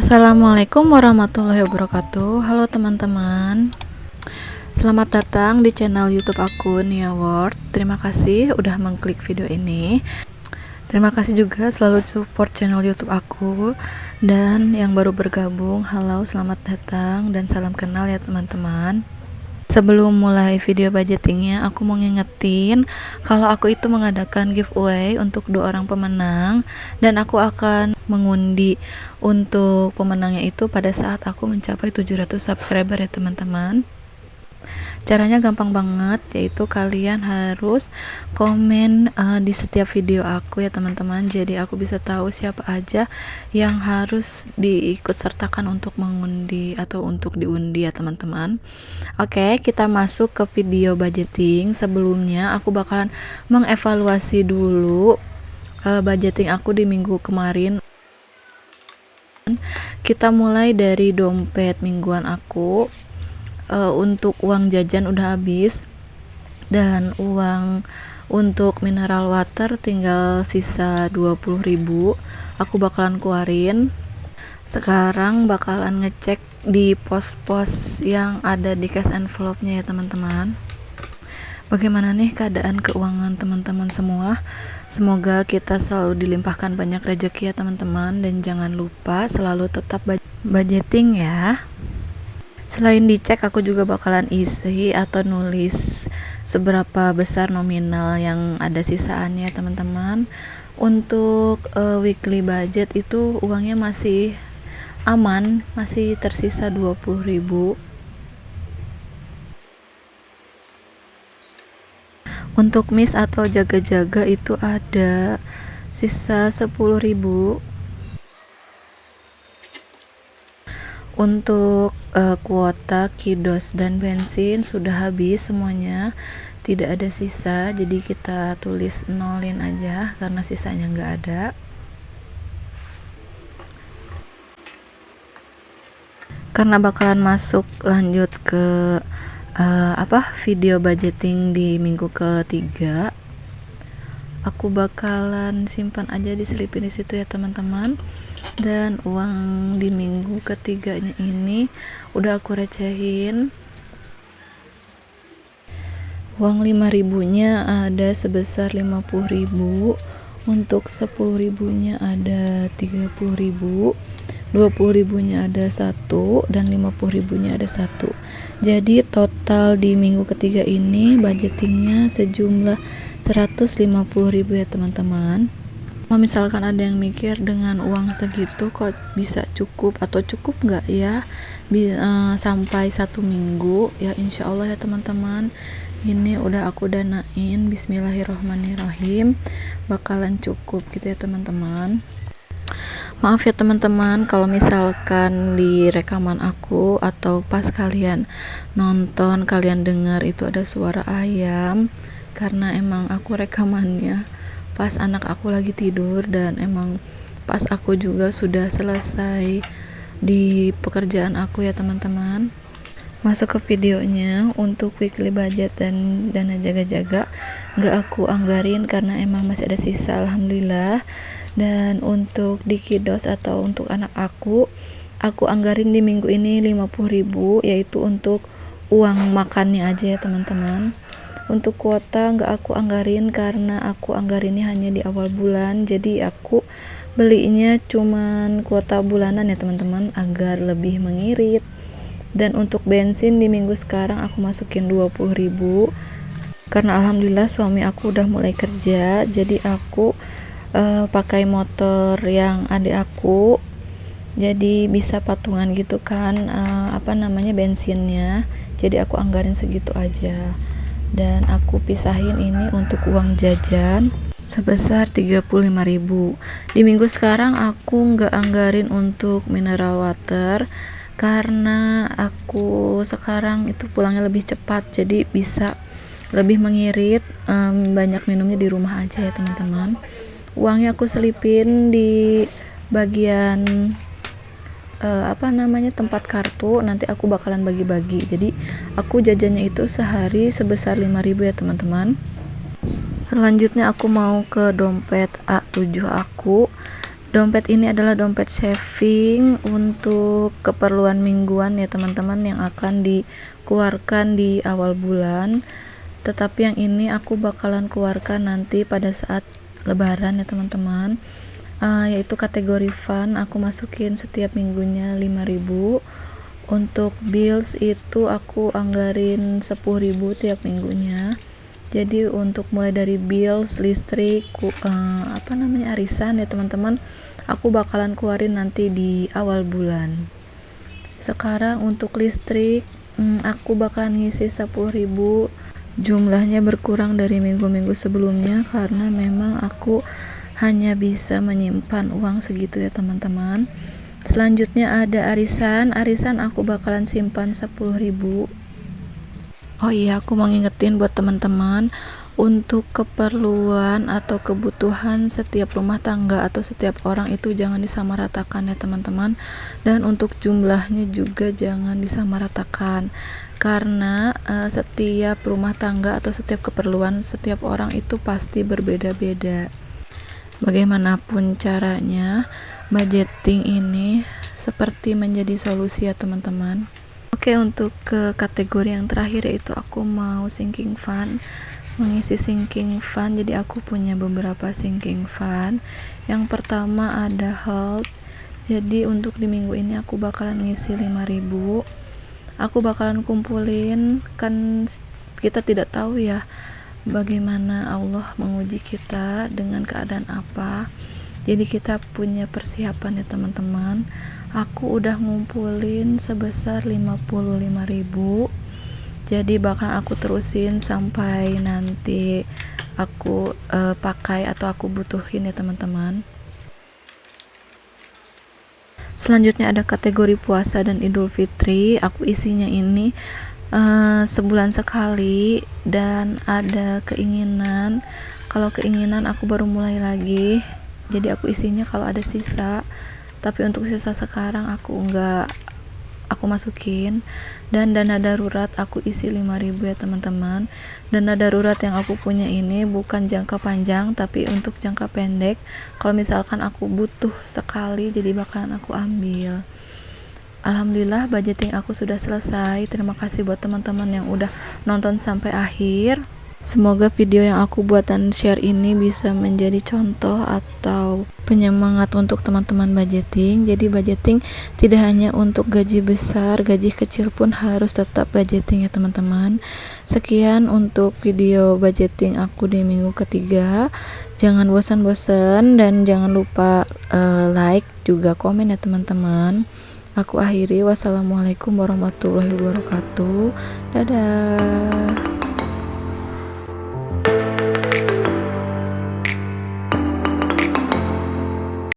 Assalamualaikum warahmatullahi wabarakatuh. Halo teman-teman, selamat datang di channel YouTube aku Nia World. Terima kasih udah mengklik video ini. Terima kasih juga selalu support channel YouTube aku. Dan yang baru bergabung, halo, selamat datang dan salam kenal ya teman-teman. Sebelum mulai video budgetingnya, aku mau ngingetin kalau aku itu mengadakan giveaway untuk 2 orang pemenang, dan aku akan mengundi untuk pemenangnya itu pada saat aku mencapai 700 subscriber ya teman-teman. Caranya gampang banget, yaitu kalian harus komen di setiap video aku ya teman-teman. Jadi aku bisa tahu siapa aja yang harus diikut sertakan untuk mengundi atau untuk diundi ya teman-teman. Oke, kita masuk ke video budgeting. Sebelumnya aku bakalan mengevaluasi dulu budgeting aku di minggu kemarin. Kita mulai dari dompet mingguan aku. Untuk uang jajan udah habis, dan uang untuk mineral water tinggal sisa 20.000. Aku bakalan keluarin. Sekarang bakalan ngecek di pos-pos yang ada di cash envelope-nya ya teman-teman. Bagaimana nih keadaan keuangan teman-teman semua? Semoga kita selalu dilimpahkan banyak rezeki ya teman-teman, dan jangan lupa selalu tetap budgeting ya. Selain dicek, aku juga bakalan isi atau nulis seberapa besar nominal yang ada sisaannya teman-teman. Untuk weekly budget itu uangnya masih aman, masih tersisa 20.000. Untuk miss atau jaga-jaga itu ada sisa 10.000. Untuk kuota kidos dan bensin sudah habis semuanya, tidak ada sisa, jadi kita tulis nolin aja karena sisanya nggak ada. Karena bakalan masuk lanjut ke video budgeting di minggu ketiga, aku bakalan simpan aja, diselipin di situ ya teman-teman. Dan uang di minggu ketiganya ini udah aku recehin. Uang 5.000 nya ada sebesar 50.000, untuk 10.000 nya ada 30.000, 20.000 nya ada 1, dan 50.000 nya ada 1. Jadi total di minggu ketiga ini budgetingnya sejumlah 150.000 ya teman-teman. Kalau misalkan ada yang mikir dengan uang segitu kok bisa cukup atau cukup nggak ya sampai 1 minggu, ya insya Allah ya teman-teman, ini udah aku danain, bismillahirrohmanirrohim, bakalan cukup gitu ya teman-teman. Maaf ya teman-teman kalau misalkan di rekaman aku atau pas kalian nonton, kalian dengar itu ada suara ayam, karena emang aku rekamannya pas anak aku lagi tidur, dan emang pas aku juga sudah selesai di pekerjaan aku ya teman-teman. Masuk ke videonya. Untuk weekly budget dan dana jaga-jaga nggak aku anggarin karena emang masih ada sisa, alhamdulillah. Dan untuk di kidos atau untuk anak aku anggarin di minggu ini 50.000, yaitu untuk uang makannya aja ya teman-teman. Untuk kuota nggak aku anggarin karena aku anggarinnya hanya di awal bulan, jadi aku belinya cuman kuota bulanan ya teman-teman agar lebih mengirit. Dan untuk bensin di minggu sekarang aku masukin 20.000 karena alhamdulillah suami aku udah mulai kerja, jadi aku pakai motor yang adik aku, jadi bisa patungan gitu kan bensinnya, jadi aku anggarin segitu aja. Dan aku pisahin ini untuk uang jajan sebesar 35.000. Di minggu sekarang aku nggak anggarin untuk mineral water karena aku sekarang itu pulangnya lebih cepat, jadi bisa lebih mengirit, banyak minumnya di rumah aja ya teman-teman. Uangnya aku selipin di bagian tempat kartu, nanti aku bakalan bagi-bagi. Jadi aku jajannya itu sehari sebesar 5.000 ya teman-teman. Selanjutnya aku mau ke dompet A7 aku. Dompet ini adalah dompet saving untuk keperluan mingguan ya teman-teman, yang akan dikeluarkan di awal bulan. Tetapi yang ini aku bakalan keluarkan nanti pada saat lebaran ya teman-teman. Yaitu kategori fun, aku masukin setiap minggunya 5.000. Untuk bills itu aku anggarin 10.000 tiap minggunya. Jadi untuk mulai dari bills, listrik, arisan ya teman-teman, aku bakalan keluarin nanti di awal bulan. Sekarang untuk listrik, aku bakalan ngisi 10.000. Jumlahnya berkurang dari minggu-minggu sebelumnya karena memang aku hanya bisa menyimpan uang segitu ya teman-teman. Selanjutnya ada arisan aku bakalan simpan 10.000. Oh iya, aku mau ngingetin buat teman-teman, untuk keperluan atau kebutuhan setiap rumah tangga atau setiap orang itu jangan disamaratakan ya teman-teman, dan untuk jumlahnya juga jangan disamaratakan, karena setiap rumah tangga atau setiap keperluan setiap orang itu pasti berbeda-beda. Bagaimanapun caranya, budgeting ini seperti menjadi solusi ya teman-teman. Oke, untuk ke kategori yang terakhir yaitu aku mau sinking fund, mengisi sinking fund. Jadi aku punya beberapa sinking fund. Yang pertama ada health. Jadi untuk di minggu ini aku bakalan ngisi 5.000. Aku bakalan kumpulin, kan kita tidak tahu ya bagaimana Allah menguji kita dengan keadaan apa. Jadi kita punya persiapan ya teman-teman. Aku udah ngumpulin sebesar 55.000. Jadi bakal aku terusin sampai nanti aku pakai atau aku butuhin ya teman-teman. Selanjutnya ada kategori puasa dan Idul Fitri. Aku isinya ini sebulan sekali, dan ada keinginan, kalau keinginan aku baru mulai lagi. Jadi aku isinya kalau ada sisa, tapi untuk sisa sekarang aku masukin. Dan dana darurat aku isi 5.000 ya teman-teman. Dana darurat yang aku punya ini bukan jangka panjang tapi untuk jangka pendek, kalau misalkan aku butuh sekali jadi bakalan aku ambil. Alhamdulillah budgeting aku sudah selesai. Terima kasih buat teman-teman yang udah nonton sampai akhir. Semoga video yang aku buat dan share ini bisa menjadi contoh atau penyemangat untuk teman-teman budgeting. Jadi budgeting tidak hanya untuk gaji besar, gaji kecil pun harus tetap budgeting ya teman-teman. Sekian untuk video budgeting aku di minggu ketiga. Jangan bosan-bosan dan jangan lupa like juga komen ya teman-teman. Aku akhiri, wassalamualaikum warahmatullahi wabarakatuh. Dadah.